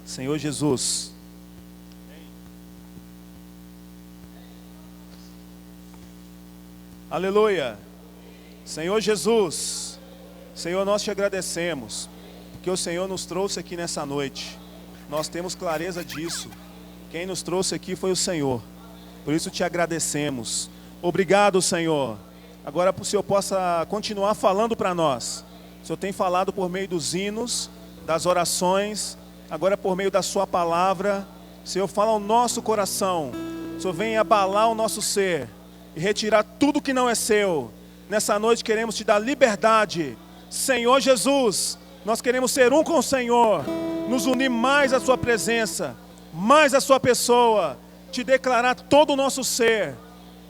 Senhor Jesus. Aleluia. Senhor Jesus. Senhor, nós te agradecemos, porque o Senhor nos trouxe aqui nessa noite. Nós temos clareza disso. Quem nos trouxe aqui foi o Senhor. Por isso te agradecemos. Obrigado, Senhor. Agora o Senhor possa continuar falando para nós. O Senhor tem falado por meio dos hinos, das orações, agora por meio da sua palavra. Senhor, fala ao nosso coração. O Senhor vem abalar o nosso ser e retirar tudo que não é seu. Nessa noite queremos te dar liberdade. Senhor Jesus, nós queremos ser um com o Senhor, nos unir mais à sua presença, mais à sua pessoa, te declarar todo o nosso ser,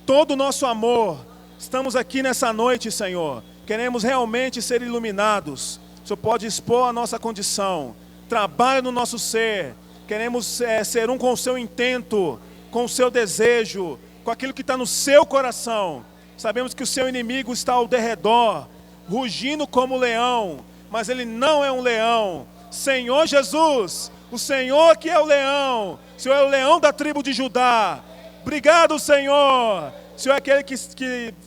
todo o nosso amor. Estamos aqui nessa noite, Senhor, queremos realmente ser iluminados. O Senhor pode expor a nossa condição, trabalha no nosso ser. Queremos ser um com o seu intento, com o seu desejo, com aquilo que está no seu coração. Sabemos que o seu inimigo está ao derredor, rugindo como leão, mas ele não é um leão. Senhor Jesus, o Senhor que é o leão, o Senhor é o leão da tribo de Judá. Obrigado, Senhor. O Senhor é aquele que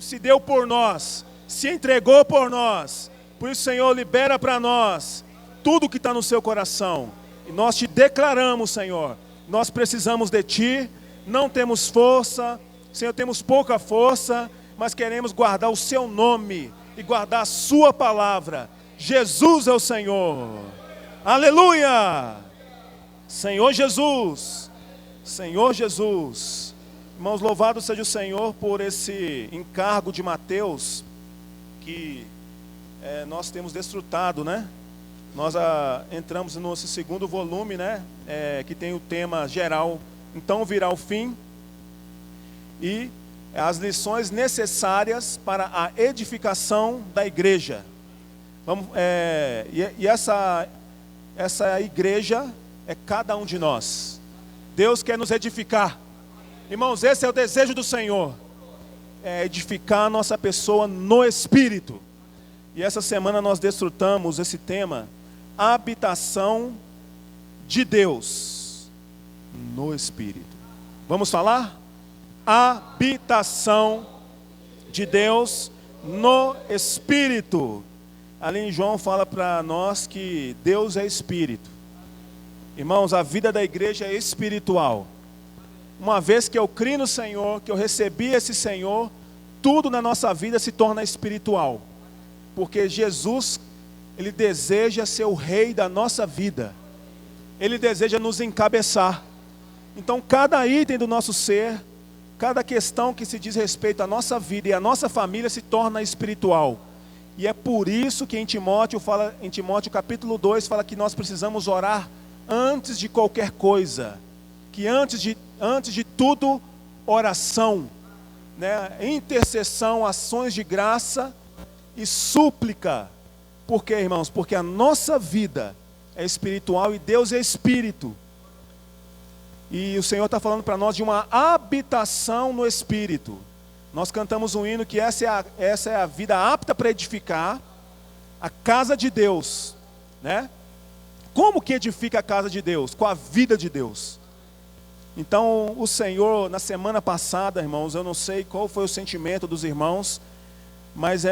se deu por nós, se entregou por nós. Por isso, Senhor, libera para nós tudo que está no seu coração. E nós te declaramos, Senhor, nós precisamos de Ti, não temos força, Senhor, temos pouca força, mas queremos guardar o Seu nome e guardar a Sua palavra. Jesus é o Senhor. Aleluia! Senhor Jesus, Senhor Jesus. Irmãos, louvado seja o Senhor por esse encargo de Mateus, que nós temos desfrutado, né? Nós entramos no nosso segundo volume, né? Que tem o tema geral, então virá o fim, e as lições necessárias para a edificação da igreja. Essa igreja é cada um de nós. Deus quer nos edificar. Irmãos, esse é o desejo do Senhor, é edificar a nossa pessoa no Espírito. E essa semana nós desfrutamos esse tema, habitação de Deus no Espírito. Vamos falar? Habitação de Deus no Espírito. Ali em João fala para nós que Deus é Espírito. Irmãos, a vida da igreja é espiritual. Uma vez que eu criei no Senhor, que eu recebi esse Senhor, tudo na nossa vida se torna espiritual. Porque Jesus, Ele deseja ser o rei da nossa vida. Ele deseja nos encabeçar. Então cada item do nosso ser, cada questão que se diz respeito à nossa vida e à nossa família se torna espiritual. E é por isso que em Timóteo capítulo 2 fala que nós precisamos orar antes de qualquer coisa. Que antes de tudo, oração, né? Intercessão, ações de graça e súplica. Por quê, irmãos? Porque a nossa vida é espiritual e Deus é Espírito. E o Senhor está falando para nós de uma habitação no Espírito. Nós cantamos um hino que essa é a vida apta para edificar a casa de Deus, né? Como que edifica a casa de Deus? Com a vida de Deus. Então o Senhor, na semana passada, irmãos, eu não sei qual foi o sentimento dos irmãos, mas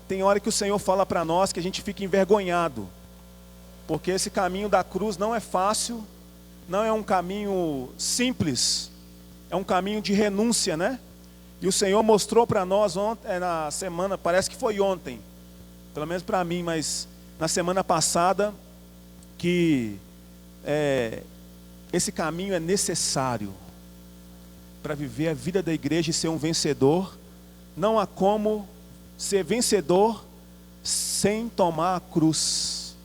tem hora que o Senhor fala para nós que a gente fica envergonhado, porque esse caminho da cruz não é fácil, não é um caminho simples, é um caminho de renúncia, né? E o Senhor mostrou para nós ontem, na semana, parece que foi ontem, pelo menos para mim, mas na semana passada, que esse caminho é necessário para viver a vida da igreja e ser um vencedor. Não há como ser vencedor sem tomar a cruz.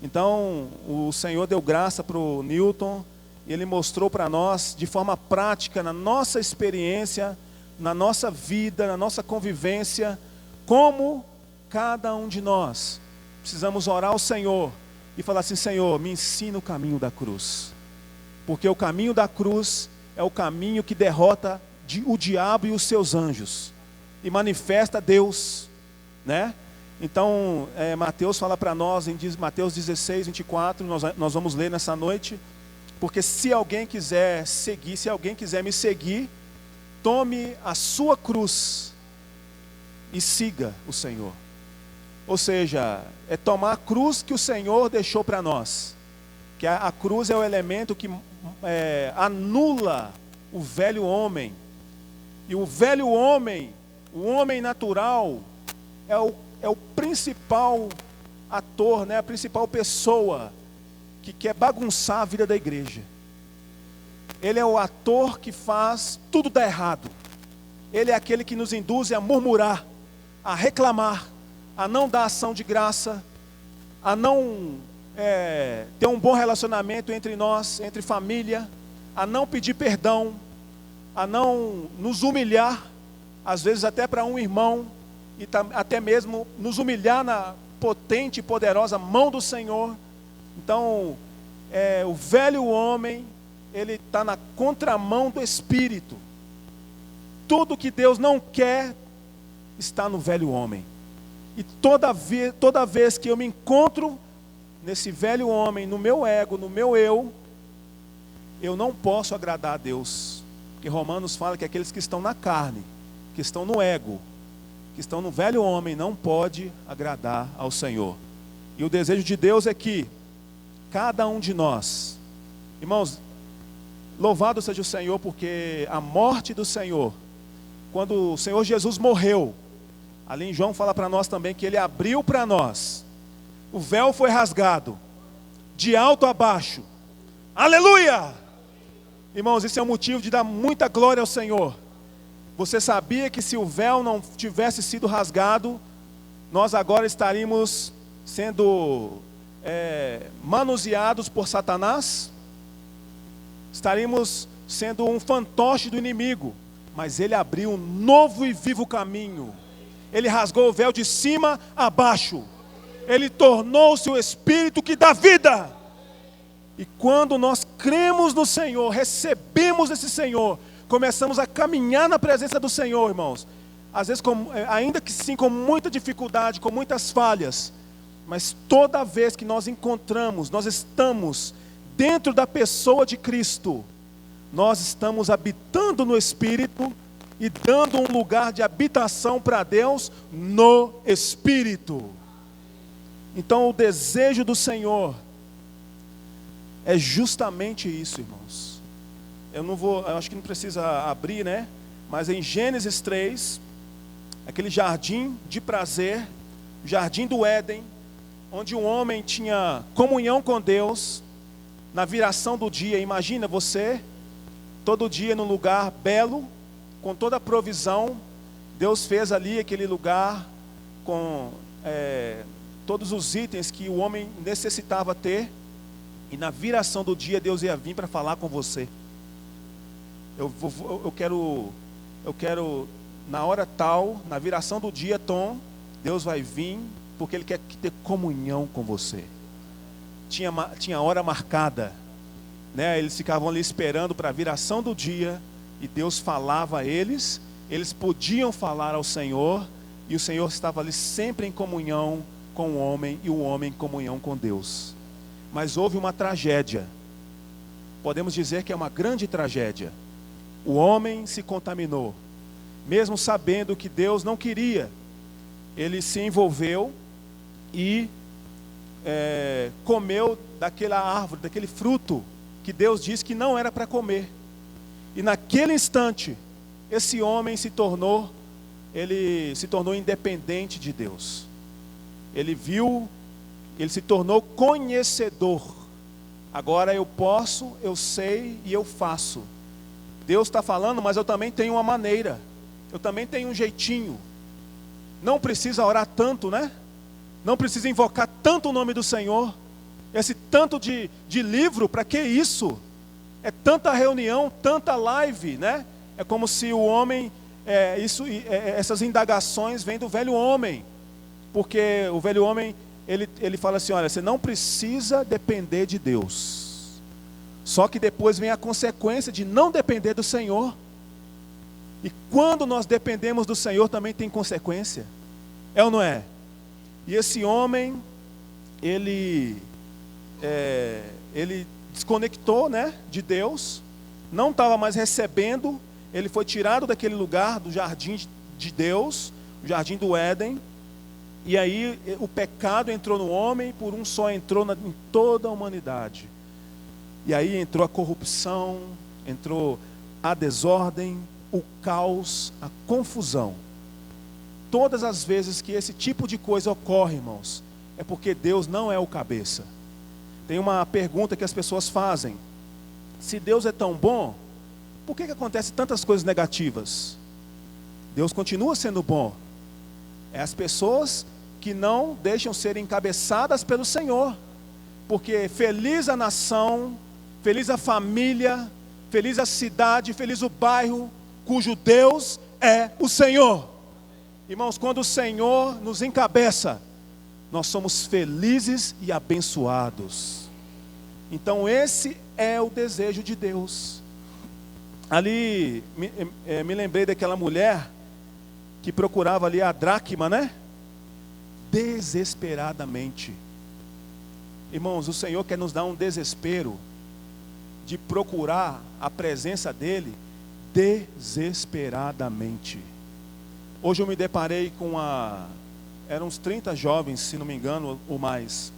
Então o Senhor deu graça para o Newton, e ele mostrou para nós de forma prática, na nossa experiência, na nossa vida, na nossa convivência, como cada um de nós precisamos orar ao Senhor e falar assim: Senhor, me ensina o caminho da cruz. Porque o caminho da cruz é o caminho que derrota o diabo e os seus anjos e manifesta Deus, né? Então, Mateus fala para nós, em Mateus 16, 24, nós vamos ler nessa noite, porque se alguém quiser seguir, se alguém quiser me seguir, tome a sua cruz e siga o Senhor. Ou seja, é tomar a cruz que o Senhor deixou para nós, que a cruz é o elemento que anula o velho homem, e o velho homem, o homem natural, é o principal ator, né? A principal pessoa que quer bagunçar a vida da igreja. Ele é o ator que faz tudo dar errado. Ele é aquele que nos induz a murmurar, a reclamar, a não dar ação de graça, a não ter um bom relacionamento entre nós, entre família, a não pedir perdão, a não nos humilhar, às vezes até para um irmão, e até mesmo nos humilhar na potente e poderosa mão do Senhor. Então, o velho homem, ele está na contramão do Espírito. Tudo que Deus não quer está no velho homem. E toda vez que eu me encontro nesse velho homem, no meu ego, no meu eu não posso agradar a Deus. Porque Romanos fala que aqueles que estão na carne, que estão no ego, que estão no velho homem, não pode agradar ao Senhor. E o desejo de Deus é que cada um de nós, irmãos, louvado seja o Senhor, porque a morte do Senhor, quando o Senhor Jesus morreu, ali em João fala para nós também que Ele abriu para nós, o véu foi rasgado, de alto a baixo, aleluia! Irmãos, isso é um motivo de dar muita glória ao Senhor. Você sabia que se o véu não tivesse sido rasgado, nós agora estaríamos sendo manuseados por Satanás? Estaríamos sendo um fantoche do inimigo. Mas Ele abriu um novo e vivo caminho. Ele rasgou o véu de cima a baixo. Ele tornou-se o Espírito que dá vida. E quando nós cremos no Senhor, recebemos esse Senhor, começamos a caminhar na presença do Senhor, irmãos. Às vezes, ainda que sim, com muita dificuldade, com muitas falhas. Mas toda vez que nós encontramos, nós estamos dentro da pessoa de Cristo, nós estamos habitando no Espírito e dando um lugar de habitação para Deus no Espírito. Então o desejo do Senhor é justamente isso, irmãos. Eu acho que não precisa abrir, né? Mas em Gênesis 3, aquele jardim de prazer, jardim do Éden, onde um homem tinha comunhão com Deus, na viração do dia. Imagina você, todo dia num lugar belo, com toda a provisão. Deus fez ali aquele lugar com todos os itens que o homem necessitava ter. E na viração do dia Deus ia vir para falar com você. Eu quero na hora tal, na viração do dia, Tom, Deus vai vir, porque Ele quer ter comunhão com você. Tinha hora marcada, né? Eles ficavam ali esperando para a viração do dia, e Deus falava a eles, eles podiam falar ao Senhor, e o Senhor estava ali sempre em comunhão com o homem, e o homem em comunhão com Deus. Mas houve uma tragédia, podemos dizer que é uma grande tragédia. O homem se contaminou, mesmo sabendo que Deus não queria. Ele se envolveu e comeu daquela árvore, daquele fruto que Deus disse que não era para comer. E naquele instante, esse homem se tornou independente de Deus. Ele se tornou conhecedor. Agora eu posso, eu sei e eu faço. Deus está falando, mas eu também tenho uma maneira, eu também tenho um jeitinho. Não precisa orar tanto, né? Não precisa invocar tanto o nome do Senhor. Esse tanto de livro, para que isso? É tanta reunião, tanta live, né? É como se o homem, essas indagações vêm do velho homem. Porque o velho homem, ele fala assim, olha, você não precisa depender de Deus. Só que depois vem a consequência de não depender do Senhor. E quando nós dependemos do Senhor, também tem consequência. É ou não é? E esse homem, ele desconectou, né, de Deus, não estava mais recebendo, ele foi tirado daquele lugar, do jardim de Deus, o jardim do Éden, e aí o pecado entrou no homem, por um só entrou em toda a humanidade. E aí entrou a corrupção, entrou a desordem, o caos, a confusão. Todas as vezes que esse tipo de coisa ocorre, irmãos, é porque Deus não é o cabeça. Tem uma pergunta que as pessoas fazem: se Deus é tão bom, por que acontecem tantas coisas negativas? Deus continua sendo bom. É as pessoas que não deixam ser encabeçadas pelo Senhor. Porque feliz a nação, feliz a família, feliz a cidade, feliz o bairro, cujo Deus é o Senhor. Irmãos, quando o Senhor nos encabeça, nós somos felizes e abençoados. Então esse é o desejo de Deus. Ali, me lembrei daquela mulher que procurava ali a dracma, né? Desesperadamente. Irmãos, o Senhor quer nos dar um desespero de procurar a presença dEle desesperadamente. Hoje eu me deparei com eram uns 30 jovens, se não me engano, ou mais.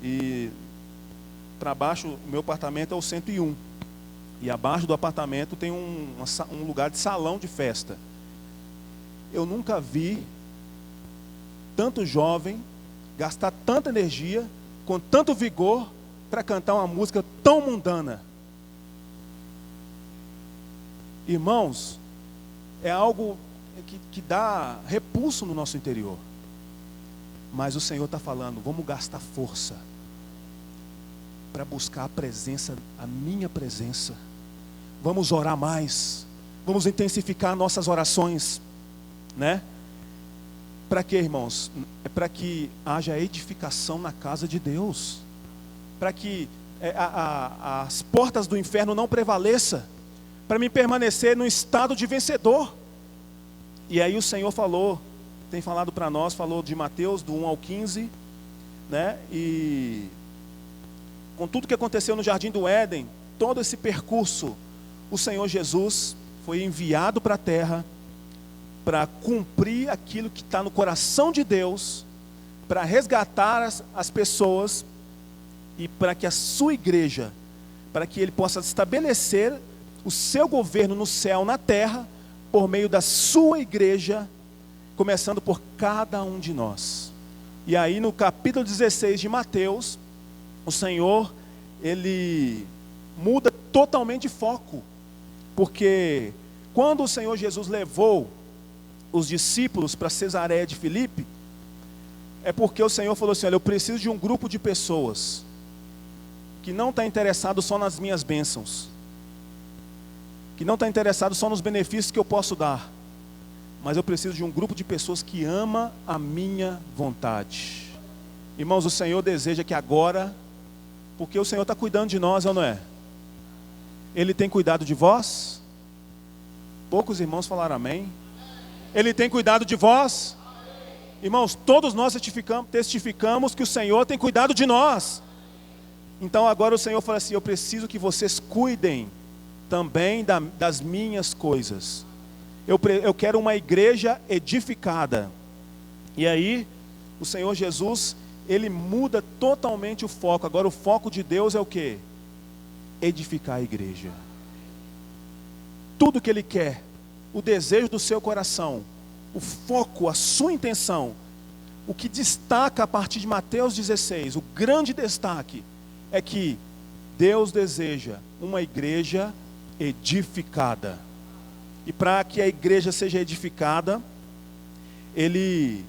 E para baixo, o meu apartamento é o 101. E abaixo do apartamento tem um lugar de salão de festa. Eu nunca vi tanto jovem gastar tanta energia, com tanto vigor, para cantar uma música tão mundana. Irmãos, é algo que dá repulso no nosso interior. Mas o Senhor está falando: vamos gastar força para buscar a presença, a minha presença. Vamos orar mais, vamos intensificar nossas orações, né? Para quê, irmãos? É para que haja edificação na casa de Deus, para que as portas do inferno não prevaleçam, para me permanecer no estado de vencedor. E aí o Senhor falou, tem falado para nós, falou de Mateus, do 1 ao 15, né? E com tudo que aconteceu no Jardim do Éden, todo esse percurso, o Senhor Jesus foi enviado para a terra para cumprir aquilo que está no coração de Deus, para resgatar as pessoas e para que a sua igreja, para que Ele possa estabelecer o seu governo no céu, na terra, por meio da sua igreja, começando por cada um de nós. E aí no capítulo 16 de Mateus, o Senhor, Ele muda totalmente de foco, porque quando o Senhor Jesus levou os discípulos para Cesareia de Filipe, é porque o Senhor falou assim: olha, eu preciso de um grupo de pessoas que não está interessado só nas minhas bênçãos, que não está interessado só nos benefícios que eu posso dar, mas eu preciso de um grupo de pessoas que ama a minha vontade. Irmãos, o Senhor deseja que agora, porque o Senhor está cuidando de nós, ou não é? Ele tem cuidado de vós? Poucos irmãos falaram amém. Ele tem cuidado de vós? Irmãos, todos nós testificamos que o Senhor tem cuidado de nós. Então agora o Senhor fala assim: eu preciso que vocês cuidem também das minhas coisas. Eu quero uma igreja edificada. E aí o Senhor Jesus, Ele muda totalmente o foco. Agora o foco de Deus é o quê? Edificar a igreja. Tudo que Ele quer, o desejo do seu coração, o foco, a sua intenção, o que destaca a partir de Mateus 16, o grande destaque, é que Deus deseja uma igreja edificada. E para que a igreja seja edificada, Ele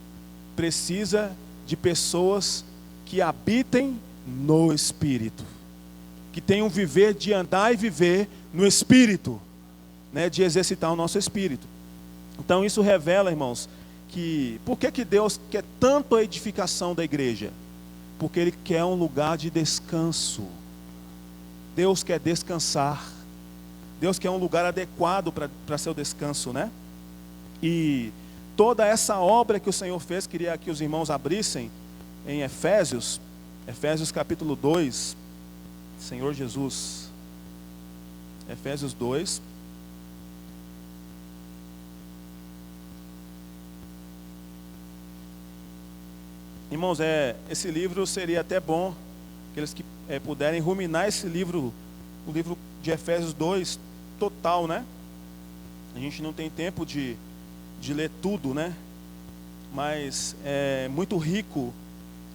precisa de pessoas que habitem no Espírito, que tenham viver de andar e viver no Espírito, né, de exercitar o nosso espírito. Então isso revela, irmãos, que por que Deus quer tanto a edificação da igreja? Porque Ele quer um lugar de descanso. Deus quer descansar. Deus quer um lugar adequado para seu descanso, né? E toda essa obra que o Senhor fez. Queria que os irmãos abrissem em Efésios capítulo 2, Senhor Jesus, Efésios 2. Irmãos, esse livro seria até bom, aqueles que puderem ruminar esse livro, o livro de Efésios 2, total, né? A gente não tem tempo de ler tudo, né? Mas é muito rico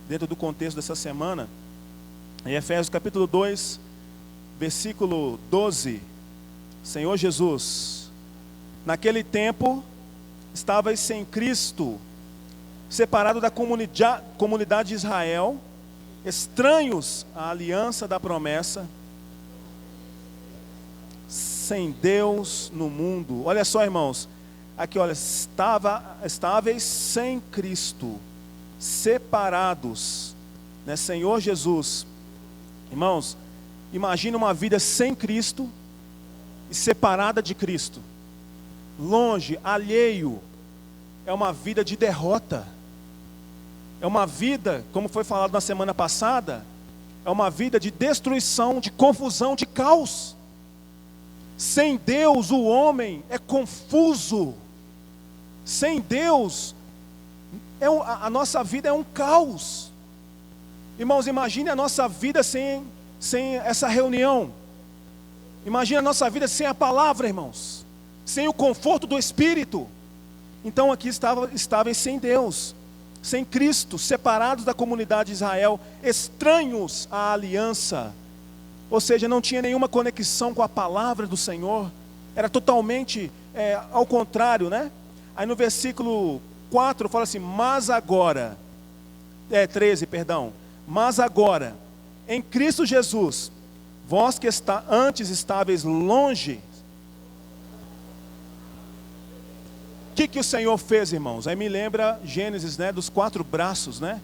dentro do contexto dessa semana. Em Efésios capítulo 2, versículo 12, Senhor Jesus, naquele tempo estavais sem Cristo, separado da comunidade de Israel, estranhos à aliança da promessa, sem Deus no mundo. Olha só, irmãos, aqui olha, estáveis sem Cristo, separados, né? Senhor Jesus, irmãos, imagina uma vida sem Cristo e separada de Cristo, longe, alheio, é uma vida de derrota. É uma vida, como foi falado na semana passada, é uma vida de destruição, de confusão, de caos. Sem Deus o homem é confuso. Sem Deus, a nossa vida é um caos. Irmãos, imagine a nossa vida sem essa reunião. Imagine a nossa vida sem a palavra, irmãos. Sem o conforto do Espírito. Então aqui estáveis sem Deus, sem Cristo, separados da comunidade de Israel, estranhos à aliança. Ou seja, não tinha nenhuma conexão com a palavra do Senhor. Era totalmente ao contrário, né? Aí no versículo 4 fala assim, mas agora, 13, perdão. Mas agora, em Cristo Jesus, vós que antes estáveis longe. O que o Senhor fez, irmãos? Aí me lembra Gênesis, né? Dos 4 braços, né?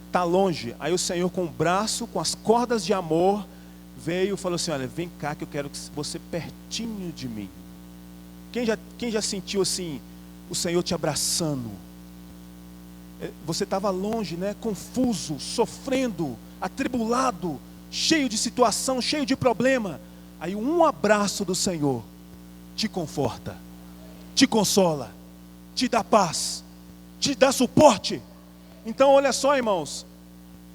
Tá longe. Aí o Senhor com o braço, com as cordas de amor, veio e falou assim, olha, vem cá que eu quero você pertinho de mim. Quem já sentiu assim, o Senhor te abraçando? Você estava longe, né? Confuso, sofrendo, atribulado, cheio de situação, cheio de problema. Aí um abraço do Senhor te conforta, te consola, te dá paz, te dá suporte. Então olha só, irmãos,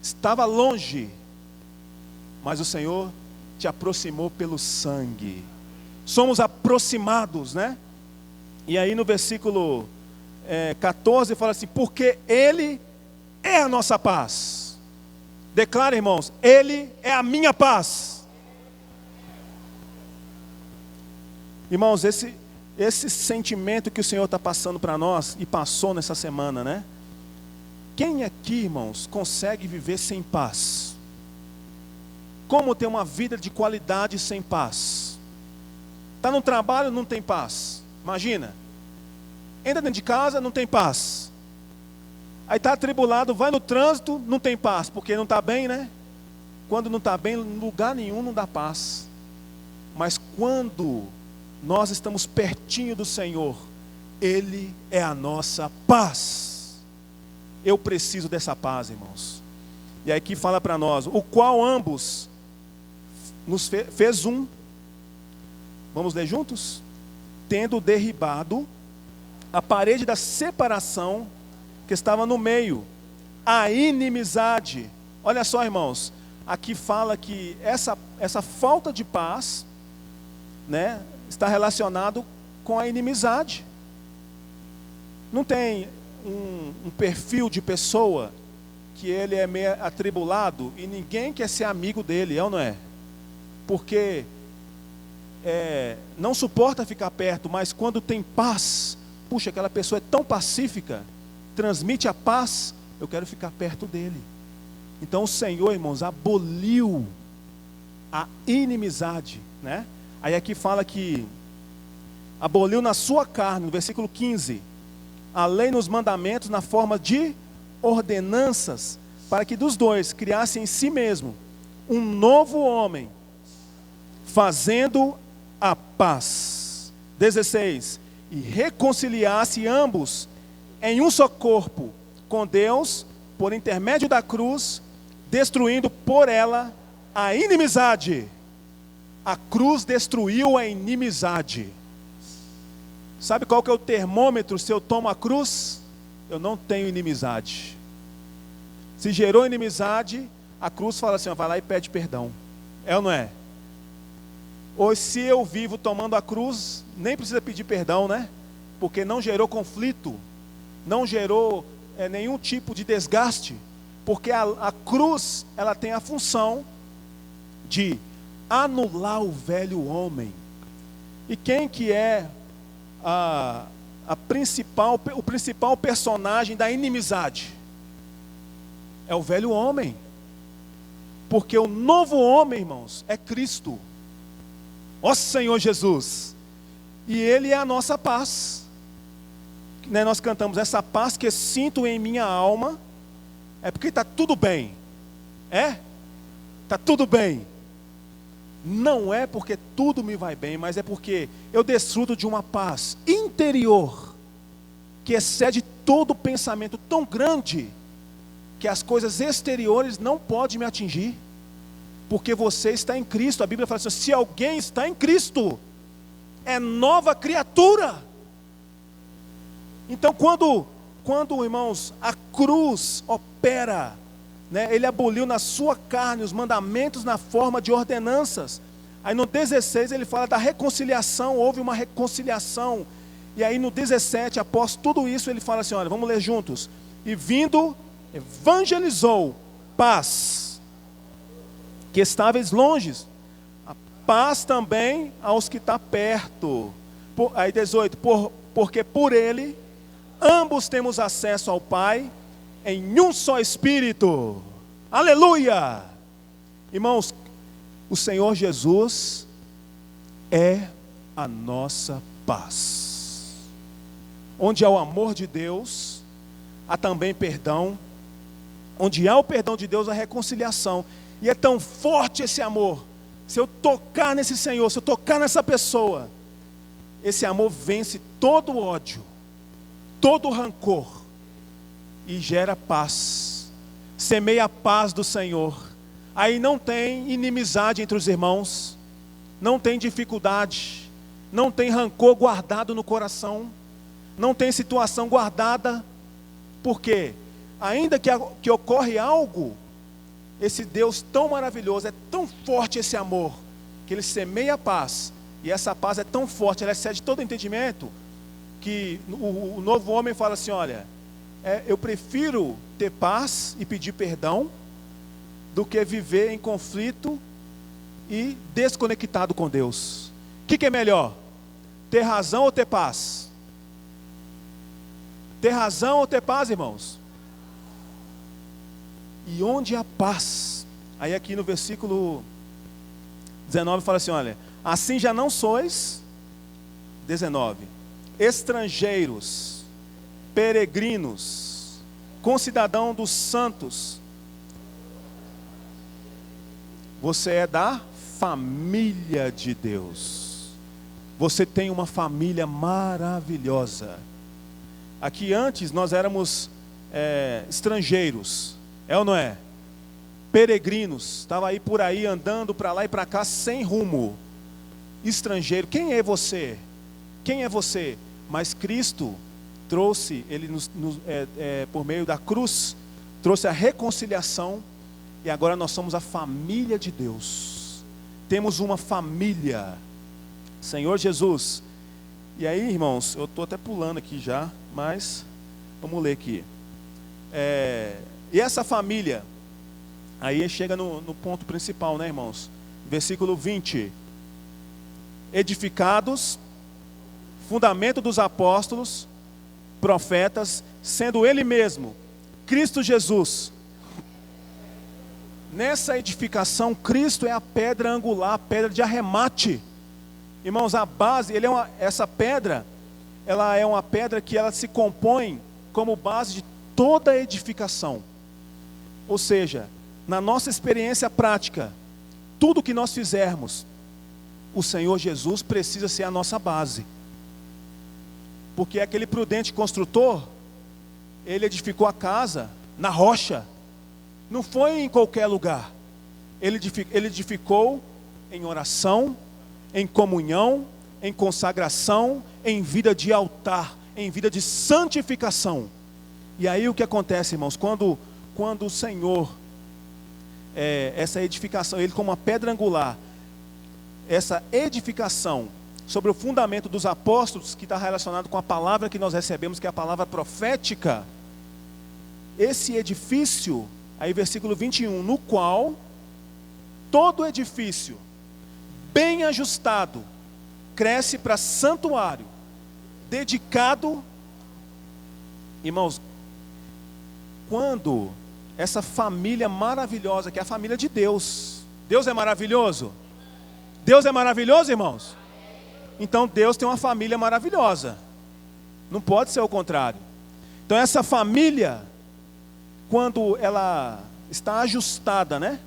estava longe, mas o Senhor te aproximou pelo sangue. Somos aproximados, né? E aí no versículo 14 fala assim, porque Ele é a nossa paz. Declara, irmãos, Ele é a minha paz. Irmãos, esse sentimento que o Senhor está passando para nós, e passou nessa semana, né? Quem aqui, irmãos, consegue viver sem paz? Como ter uma vida de qualidade sem paz? Está no trabalho, não tem paz. Imagina. Entra dentro de casa, não tem paz. Aí está atribulado, vai no trânsito, não tem paz, porque não está bem, né? Quando não está bem, em lugar nenhum não dá paz. Mas quando nós estamos pertinho do Senhor, Ele é a nossa paz. Eu preciso dessa paz, irmãos. E aqui fala para nós, o qual ambos nos fez um. Vamos ler juntos? Tendo derribado a parede da separação que estava no meio, a inimizade. Olha só, irmãos, aqui fala que essa falta de paz, né, está relacionado com a inimizade. Não tem um perfil de pessoa que ele é meio atribulado e ninguém quer ser amigo dele, é ou não é? Porque não suporta ficar perto, mas quando tem paz, puxa, aquela pessoa é tão pacífica, transmite a paz, eu quero ficar perto dele. Então o Senhor, irmãos, aboliu a inimizade, né? Aí aqui fala que aboliu na sua carne, no versículo 15, a lei nos mandamentos na forma de ordenanças, para que dos dois criasse em si mesmo um novo homem, fazendo a paz. 16, e reconciliasse ambos em um só corpo com Deus, por intermédio da cruz, destruindo por ela a inimizade. A cruz destruiu a inimizade. Sabe qual que é o termômetro se eu tomo a cruz? Eu não tenho inimizade. Se gerou inimizade, a cruz fala assim, ó, vai lá e pede perdão. É ou não é? Ou se eu vivo tomando a cruz, nem precisa pedir perdão, né? Porque não gerou conflito, não gerou nenhum tipo de desgaste. Porque a cruz, ela tem a função de anular o velho homem. E quem que é o principal personagem da inimizade? É o velho homem. Porque o novo homem, irmãos, é Cristo. Ó Senhor Jesus. E Ele é a nossa paz. Né, nós cantamos, essa paz que sinto em minha alma, é porque está tudo bem. É? Está tudo bem. Não é porque tudo me vai bem, mas é porque eu desfruto de uma paz interior, que excede todo pensamento tão grande, que as coisas exteriores não podem me atingir, porque você está em Cristo. A Bíblia fala assim, se alguém está em Cristo, é nova criatura. Então quando irmãos, a cruz opera, né, Ele aboliu na sua carne os mandamentos na forma de ordenanças. Aí no 16 ele fala da reconciliação, houve uma reconciliação. E aí no 17, após tudo isso, ele fala assim, olha, vamos ler juntos. E vindo, evangelizou paz, que estáveis longe, a paz também aos que estão perto. Aí 18, porque por Ele, ambos temos acesso ao Pai, em um só Espírito. Aleluia! Irmãos, o Senhor Jesus é a nossa paz. Onde há o amor de Deus, há também perdão. Onde há o perdão de Deus, há reconciliação. E é tão forte esse amor. Se eu tocar nesse Senhor, se eu tocar nessa pessoa, esse amor vence todo o ódio, todo o rancor, e gera paz. Semeia a paz do Senhor. Aí não tem inimizade entre os irmãos, não tem dificuldade, não tem rancor guardado no coração, não tem situação guardada. Por quê? Ainda que ocorre algo, esse Deus tão maravilhoso, é tão forte esse amor, que Ele semeia a paz, e essa paz é tão forte, ela excede todo entendimento, que o novo homem fala assim, olha, eu prefiro ter paz e pedir perdão, do que viver em conflito e desconectado com Deus. O que é melhor? Ter razão ou ter paz? Ter razão ou ter paz, irmãos? E onde há paz? Aí aqui no versículo 19 fala assim, olha, assim já não sois, 19, estrangeiros, peregrinos, concidadão dos santos. Você é da família de Deus. Você tem uma família maravilhosa. Aqui antes nós éramos estrangeiros, é ou não é? Peregrinos, estava aí por aí andando para lá e para cá sem rumo. Estrangeiro, quem é você? Quem é você? Mas Cristo trouxe, Ele por meio da cruz, trouxe a reconciliação. E agora nós somos a família de Deus. Temos uma família. Senhor Jesus. E aí, irmãos, eu estou até pulando aqui já, mas vamos ler aqui. E essa família, aí chega no ponto principal, né, irmãos? Versículo 20. Edificados, fundamento dos apóstolos, profetas, sendo Ele mesmo, Cristo Jesus. Nessa edificação, Cristo é a pedra angular, a pedra de arremate. Irmãos, a base, essa pedra, ela é uma pedra que ela se compõe como base de toda a edificação. Ou seja, na nossa experiência prática, tudo que nós fizermos, o Senhor Jesus precisa ser a nossa base. Porque aquele prudente construtor, ele edificou a casa na rocha, não foi em qualquer lugar. Ele edificou em oração, em comunhão, em consagração, em vida de altar, em vida de santificação. E aí o que acontece, irmãos, quando o Senhor, essa edificação, ele como uma pedra angular, essa edificação sobre o fundamento dos apóstolos, que está relacionado com a palavra que nós recebemos, que é a palavra profética, esse edifício, aí versículo 21, no qual todo edifício bem ajustado cresce para santuário, dedicado, irmãos, quando essa família maravilhosa, que é a família de Deus, Deus é maravilhoso? Deus é maravilhoso, irmãos? Então Deus tem uma família maravilhosa, não pode ser o contrário. Então essa família, quando ela está ajustada, né?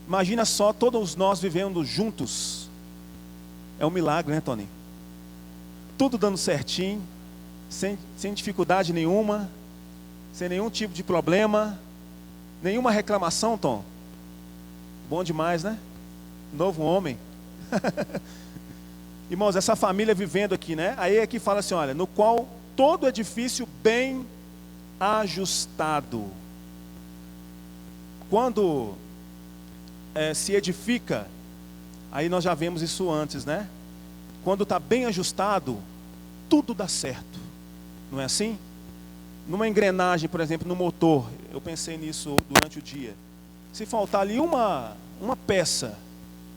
Imagina só, todos nós vivendo juntos, é um milagre, né, Tony? Tudo dando certinho, sem dificuldade nenhuma, sem nenhum tipo de problema, nenhuma reclamação, Tom. Bom demais, né? Novo homem. Irmãos, essa família vivendo aqui, né? Aí aqui fala assim, olha, no qual todo edifício bem ajustado. Quando se edifica, aí nós já vemos isso antes, né? Quando está bem ajustado, tudo dá certo. Não é assim? Numa engrenagem, por exemplo, no motor, eu pensei nisso durante o dia. Se faltar ali uma peça,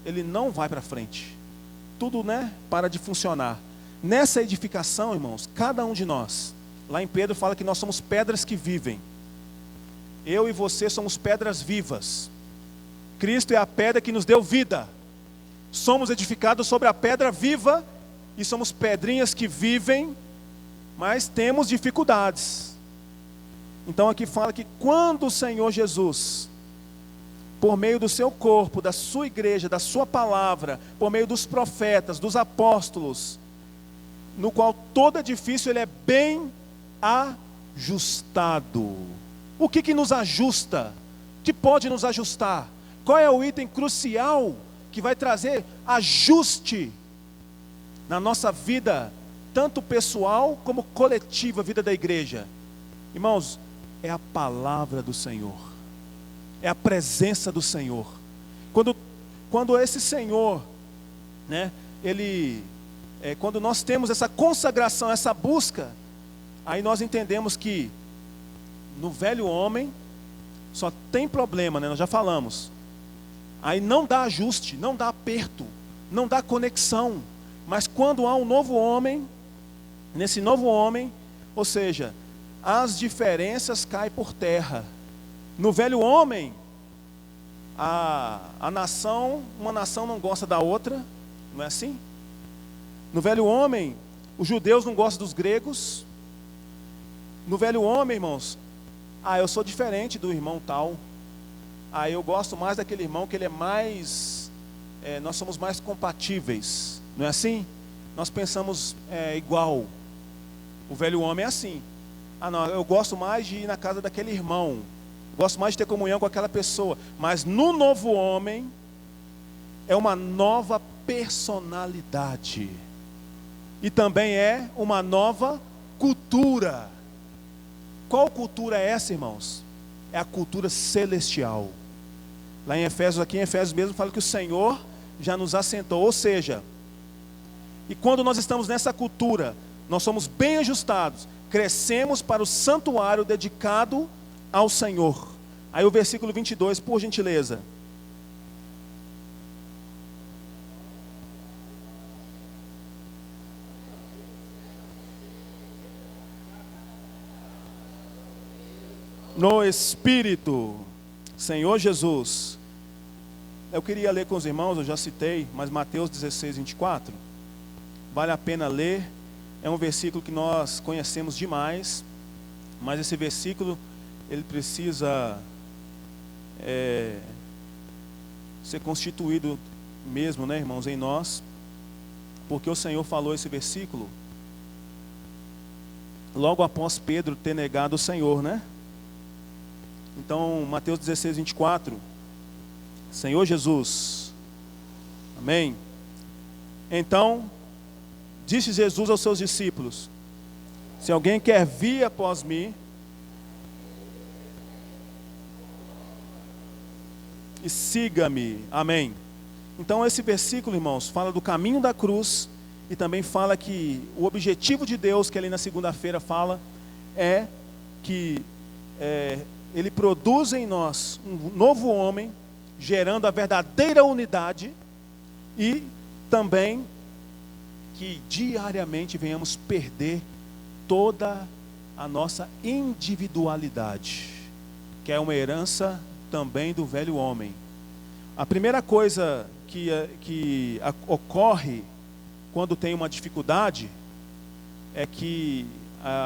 ele não vai para frente. Tudo, né, para de funcionar. Nessa edificação, irmãos, cada um de nós, lá em Pedro fala que nós somos pedras que vivem. Eu e você somos pedras vivas. Cristo é a pedra que nos deu vida. Somos edificados sobre a pedra viva e somos pedrinhas que vivem, mas temos dificuldades. Então aqui fala que quando o Senhor Jesus, por meio do seu corpo, da sua igreja, da sua palavra, por meio dos profetas, dos apóstolos, no qual todo edifício ele é bem ajustado. O que nos ajusta? O que pode nos ajustar? Qual é o item crucial que vai trazer ajuste na nossa vida, tanto pessoal como coletiva, a vida da igreja? Irmãos, é a palavra do Senhor, é a presença do Senhor. Quando esse Senhor, né, quando nós temos essa consagração, essa busca, aí nós entendemos que no velho homem só tem problema, né? Nós já falamos. Aí não dá ajuste, não dá aperto, não dá conexão. Mas quando há um novo homem, nesse novo homem, ou seja, as diferenças caem por terra. No velho homem, uma nação não gosta da outra, não é assim? No velho homem, os judeus não gostam dos gregos. No velho homem, irmãos, eu sou diferente do irmão tal. Eu gosto mais daquele irmão que ele é mais, nós somos mais compatíveis, não é assim? Nós pensamos igual. O velho homem é assim. Não, eu gosto mais de ir na casa daquele irmão, gosto mais de ter comunhão com aquela pessoa. Mas no novo homem, é uma nova personalidade. E também é uma nova cultura. Qual cultura é essa, irmãos? É a cultura celestial. Lá em Efésios, aqui em Efésios mesmo, fala que o Senhor já nos assentou. Ou seja, e quando nós estamos nessa cultura, nós somos bem ajustados, crescemos para o santuário dedicado ao Senhor. Aí o versículo 22, por gentileza. No Espírito, Senhor Jesus. Eu queria ler com os irmãos, eu já citei, mas Mateus 16, 24. Vale a pena ler. É um versículo que nós conhecemos demais, mas esse versículo, ele precisa ser constituído mesmo, né, irmãos, em nós, porque o Senhor falou esse versículo logo após Pedro ter negado o Senhor, né? Então, Mateus 16, 24. Senhor Jesus. Amém. Então, disse Jesus aos seus discípulos: se alguém quer vir após mim, e siga-me. Amém. Então esse versículo, irmãos, fala do caminho da cruz e também fala que o objetivo de Deus, que ali na segunda-feira fala, é que Ele produz em nós um novo homem, gerando a verdadeira unidade, e também que diariamente venhamos perder toda a nossa individualidade, que é uma herança também do velho homem. A primeira coisa que ocorre quando tem uma dificuldade é que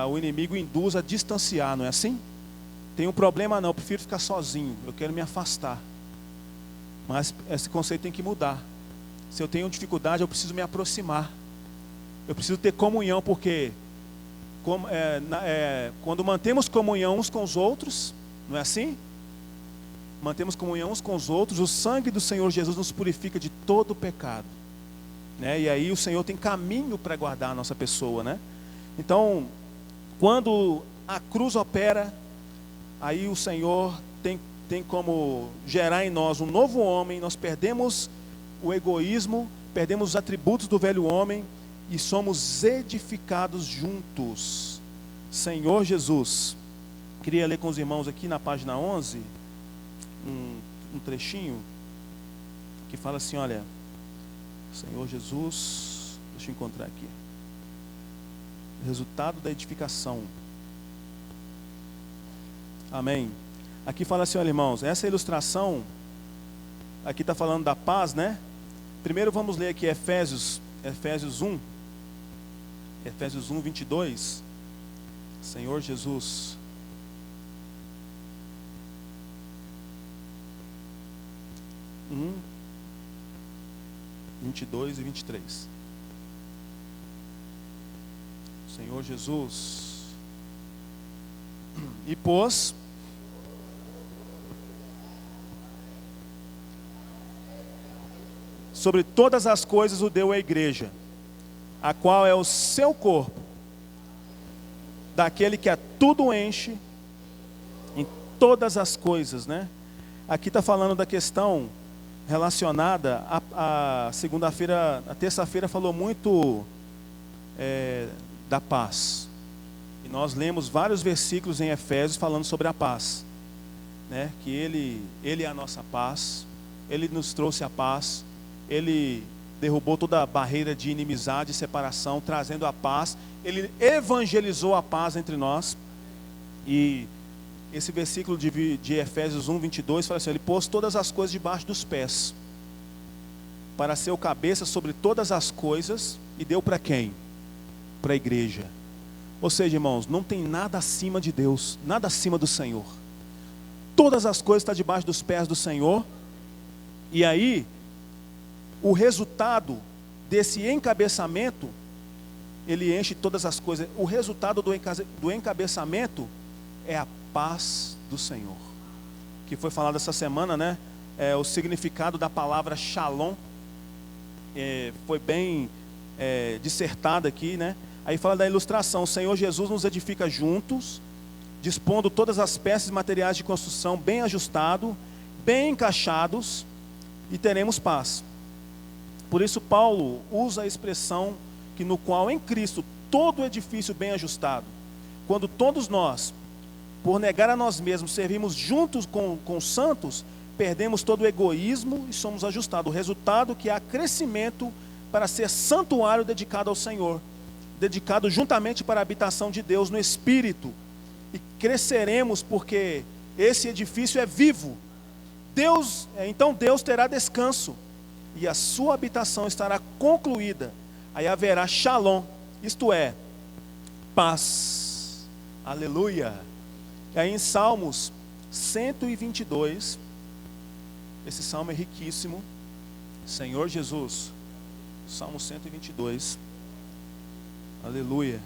o inimigo induz a distanciar, não é assim? Tem um problema, não, eu prefiro ficar sozinho, eu quero me afastar. Mas esse conceito tem que mudar. Se eu tenho dificuldade, eu preciso me aproximar. Eu preciso ter comunhão, porque quando mantemos comunhão uns com os outros, não é assim? Mantemos comunhão uns com os outros, o sangue do Senhor Jesus nos purifica de todo o pecado, né? E aí o Senhor tem caminho para guardar a nossa pessoa, né? Então, quando a cruz opera, aí o Senhor tem como gerar em nós um novo homem. Nós perdemos o egoísmo, perdemos os atributos do velho homem e somos edificados juntos. Senhor Jesus. Queria ler com os irmãos aqui na página 11 um trechinho que fala assim, olha, Senhor Jesus, deixa eu encontrar aqui, resultado da edificação. Amém. Aqui fala assim, olha, irmãos, essa ilustração aqui está falando da paz, né? Primeiro vamos ler aqui Efésios 1, 22. Senhor Jesus. 22 e 23. Senhor Jesus. E pôs sobre todas as coisas o deu à igreja, a qual é o seu corpo, daquele que a tudo enche em todas as coisas, né? Aqui está falando da questão relacionada a segunda-feira, a terça-feira falou muito da paz. E nós lemos vários versículos em Efésios falando sobre a paz, né? Que Ele é a nossa paz, Ele nos trouxe a paz, Ele derrubou toda a barreira de inimizade e separação, trazendo a paz. Ele evangelizou a paz entre nós. E esse versículo de Efésios 1, 22 fala assim: Ele pôs todas as coisas debaixo dos pés, para ser o cabeça sobre todas as coisas, e deu para quem? Para a igreja. Ou seja, irmãos, não tem nada acima de Deus, nada acima do Senhor. Todas as coisas estão debaixo dos pés do Senhor. E aí, o resultado desse encabeçamento, Ele enche todas as coisas. O resultado do encabeçamento é a paz do Senhor, que foi falado essa semana, né? O significado da palavra shalom foi bem dissertado aqui, né? Aí fala da ilustração: o Senhor Jesus nos edifica juntos, dispondo todas as peças materiais de construção bem ajustado, bem encaixados, e teremos paz. Por isso Paulo usa a expressão que no qual em Cristo todo o edifício bem ajustado. Quando todos nós, por negar a nós mesmos, servimos juntos com os santos, perdemos todo o egoísmo e somos ajustados. O resultado que há crescimento para ser santuário dedicado ao Senhor, dedicado juntamente para a habitação de Deus no Espírito. E cresceremos porque esse edifício é vivo. Então Deus terá descanso e a sua habitação estará concluída. Aí haverá shalom, isto é, paz. Aleluia. E aí em Salmos 122, esse salmo é riquíssimo. Senhor Jesus, Salmo 122. Aleluia.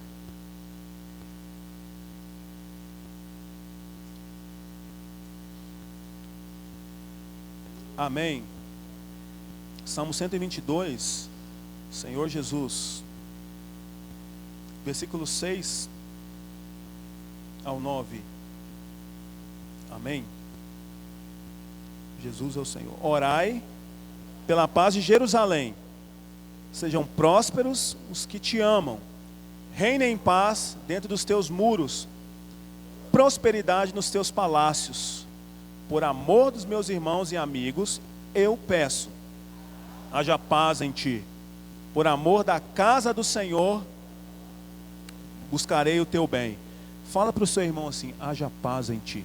Amém. Salmo 122, Senhor Jesus, versículo 6 ao 9. Amém. Jesus é o Senhor. Orai pela paz de Jerusalém. Sejam prósperos os que te amam. Reine em paz dentro dos teus muros. Prosperidade nos teus palácios. Por amor dos meus irmãos e amigos, eu peço. Haja paz em ti. Por amor da casa do Senhor, buscarei o teu bem. Fala para o seu irmão assim: haja paz em ti.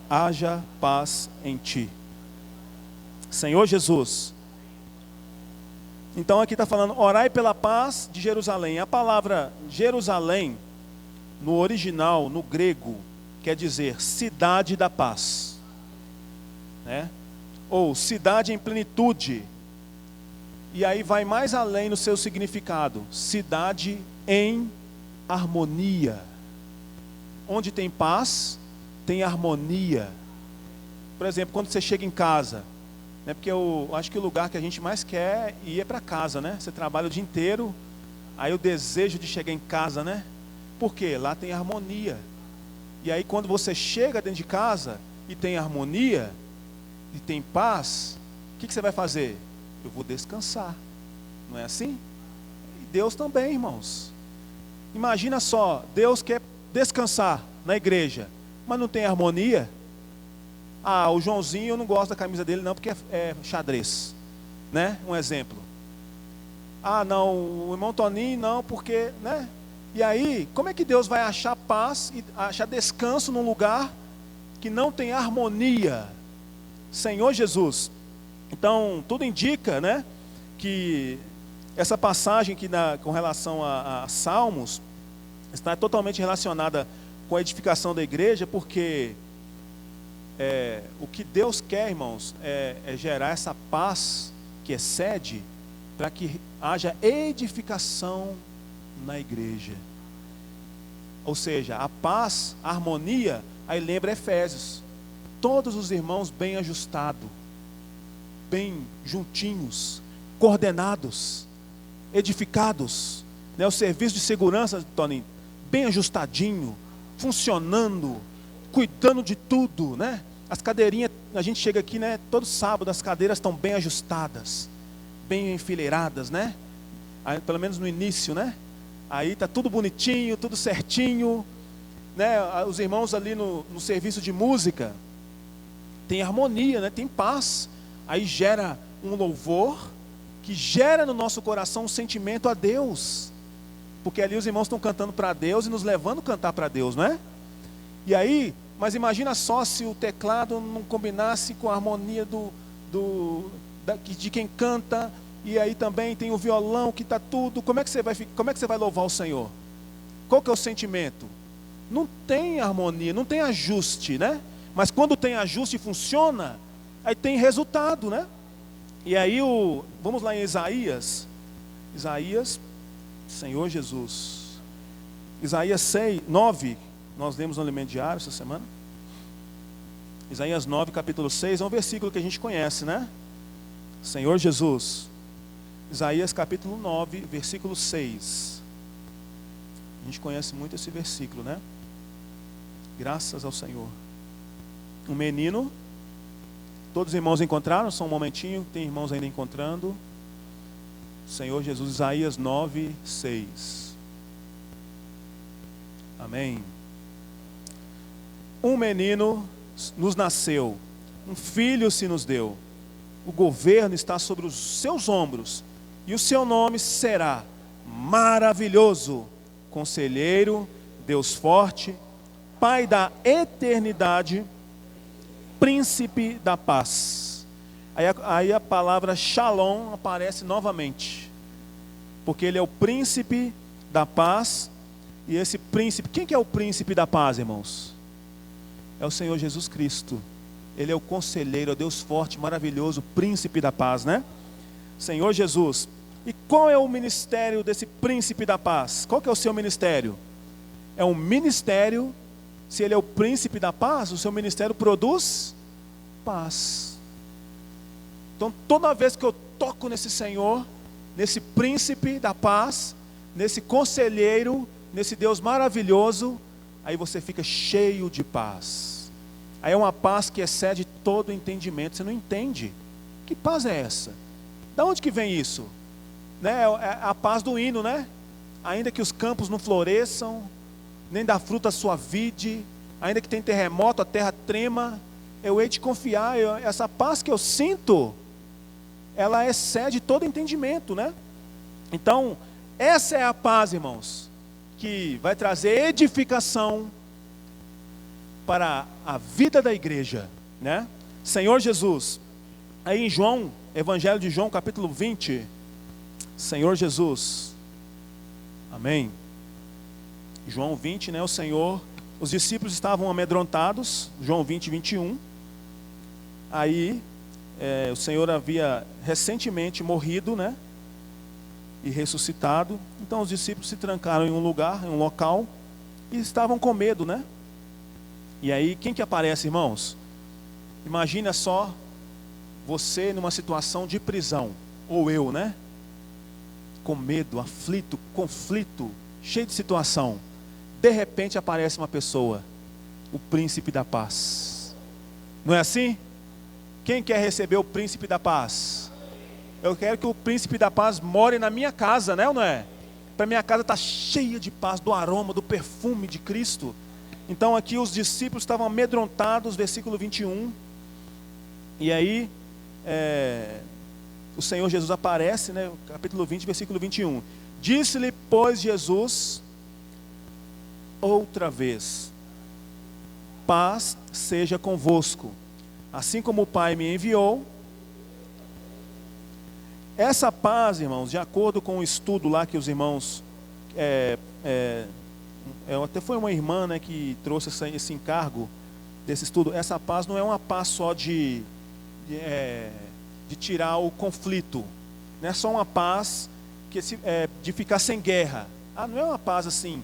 Haja paz em ti. Senhor Jesus. Então aqui está falando, orai pela paz de Jerusalém. A palavra Jerusalém, no original, no grego, quer dizer cidade da paz, né? Ou cidade em plenitude. E aí vai mais além no seu significado. Cidade em harmonia. Onde tem paz, tem harmonia. Por exemplo, quando você chega em casa, né? Porque eu acho que o lugar que a gente mais quer ir é para casa, né? Você trabalha o dia inteiro, aí o desejo de chegar em casa, né? Por quê? Lá tem harmonia. E aí quando você chega dentro de casa e tem harmonia e tem paz, o que você vai fazer? Eu vou descansar. Não é assim? E Deus também, irmãos. Imagina só, Deus quer descansar na igreja, mas não tem harmonia. Ah, o Joãozinho, eu não gosto da camisa dele não, porque é xadrez, né? Um exemplo. Ah, não, o irmão Toninho não, porque, né? E aí, como é que Deus vai achar paz e achar descanso num lugar que não tem harmonia? Senhor Jesus. Então, tudo indica, né, que essa passagem aqui com relação a Salmos está totalmente relacionada com a edificação da igreja, porque o que Deus quer, irmãos, é gerar essa paz que excede, para que haja edificação na igreja. Ou seja, a paz, a harmonia, aí lembra Efésios. Todos os irmãos bem ajustados, bem juntinhos, coordenados, edificados, né? O serviço de segurança, Toninho, bem ajustadinho, funcionando, cuidando de tudo, né? As cadeirinhas, a gente chega aqui, né? Todo sábado as cadeiras estão bem ajustadas, bem enfileiradas, né? Aí, pelo menos no início, né? Aí está tudo bonitinho, tudo certinho, né? Os irmãos ali no serviço de música tem harmonia, né? Tem paz. Aí gera um louvor que gera no nosso coração um sentimento a Deus, porque ali os irmãos estão cantando para Deus e nos levando a cantar para Deus, não é? E aí, mas imagina só se o teclado não combinasse com a harmonia de quem canta, e aí também tem o violão que está tudo. Como é que você vai louvar o Senhor? Qual que é o sentimento? Não tem harmonia, não tem ajuste, né? Mas quando tem ajuste e funciona, aí tem resultado, né? E aí vamos lá em Isaías, Senhor Jesus, Isaías 9, nós lemos no Alimento Diário essa semana. Isaías 9, capítulo 6, é um versículo que a gente conhece, né? Senhor Jesus. Isaías capítulo 9, versículo 6. A gente conhece muito esse versículo, né? Graças ao Senhor. Um menino. Todos os irmãos encontraram? Só um momentinho, tem irmãos ainda encontrando. Senhor Jesus, Isaías 9, 6. Amém. Um menino nos nasceu, um filho se nos deu. O governo está sobre os seus ombros, e o seu nome será Maravilhoso, Conselheiro, Deus Forte, Pai da Eternidade, Príncipe da Paz. Aí a palavra Shalom aparece novamente, porque ele é o Príncipe da Paz. E esse príncipe, quem que é o Príncipe da Paz, irmãos? É o Senhor Jesus Cristo. Ele é o Conselheiro, é o Deus Forte, Maravilhoso, Príncipe da Paz, né? Senhor Jesus. E qual é o ministério desse Príncipe da Paz? Qual que é o seu ministério? É um ministério. Se ele é o Príncipe da Paz, o seu ministério produz paz. Então toda vez que eu toco nesse Senhor, nesse príncipe da paz, nesse conselheiro, nesse Deus maravilhoso, aí você fica cheio de paz. Aí é uma paz que excede todo entendimento. Você não entende. Que paz é essa? Da onde que vem isso? Né? É a paz do hino, né? Ainda que os campos não floresçam, nem dá fruta a sua vide, ainda que tenha terremoto, a terra trema, eu hei de confiar. Essa paz que eu sinto, ela excede todo entendimento, né? Então, essa é a paz, irmãos, que vai trazer edificação para a vida da igreja, né? Senhor Jesus, aí em João, Evangelho de João, capítulo 20, Senhor Jesus, amém. João 20, né? O Senhor, os discípulos estavam amedrontados, João 20, 21. Aí, o Senhor havia recentemente morrido, né? E ressuscitado. Então os discípulos se trancaram em um lugar, em um local, e estavam com medo, né? E aí, quem que aparece, irmãos? Imagina só você numa situação de prisão, ou eu, né? Com medo, aflito, conflito, cheio de situação. De repente aparece uma pessoa, o príncipe da paz. Não é assim? Quem quer receber o príncipe da paz? Eu quero que o príncipe da paz more na minha casa, né ou não é? Para minha casa estar cheia de paz, do aroma, do perfume de Cristo. Então aqui os discípulos estavam amedrontados, versículo 21. E aí, o Senhor Jesus aparece, né? Capítulo 20, versículo 21. Disse-lhe, pois, Jesus, outra vez, paz seja convosco. Assim como o Pai me enviou. Essa paz, irmãos, de acordo com o estudo lá que os irmãos, até foi uma irmã, né, que trouxe esse encargo desse estudo. Essa paz não é uma paz só de tirar o conflito, não é só uma paz de ficar sem guerra. Não é uma paz assim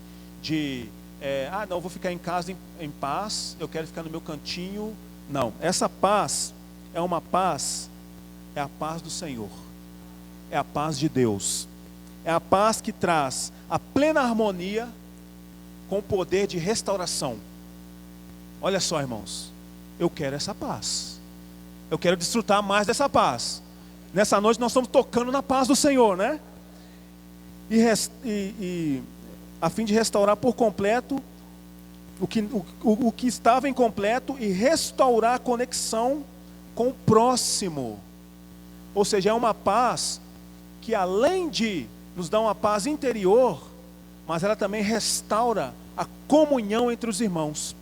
não, eu vou ficar em casa em paz, eu quero ficar no meu cantinho. Não, essa paz é uma paz, é a paz do Senhor, é a paz de Deus, é a paz que traz a plena harmonia com o poder de restauração. Olha só, irmãos, eu quero essa paz, eu quero desfrutar mais dessa paz. Nessa noite nós estamos tocando na paz do Senhor, né? E a fim de restaurar por completo o que estava incompleto e restaurar a conexão com o próximo. Ou seja, é uma paz que, além de nos dar uma paz interior, mas ela também restaura a comunhão entre os irmãos.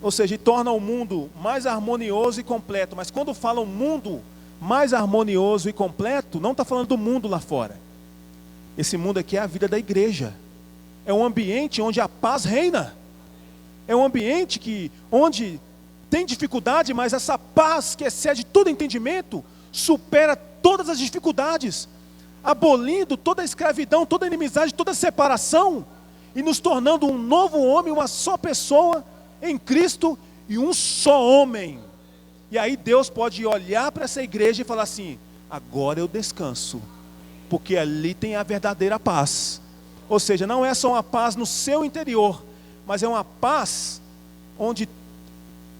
Ou seja, e torna o mundo mais harmonioso e completo. Mas quando fala um mundo mais harmonioso e completo, não está falando do mundo lá fora. Esse mundo aqui é a vida da igreja. É um ambiente onde a paz reina. É um ambiente onde tem dificuldade, mas essa paz que excede todo entendimento, supera todas as dificuldades, abolindo toda a escravidão, toda a inimizade, toda a separação, e nos tornando um novo homem, uma só pessoa em Cristo e um só homem. E aí Deus pode olhar para essa igreja e falar assim: agora eu descanso, porque ali tem a verdadeira paz. Ou seja, não é só uma paz no seu interior, mas é uma paz onde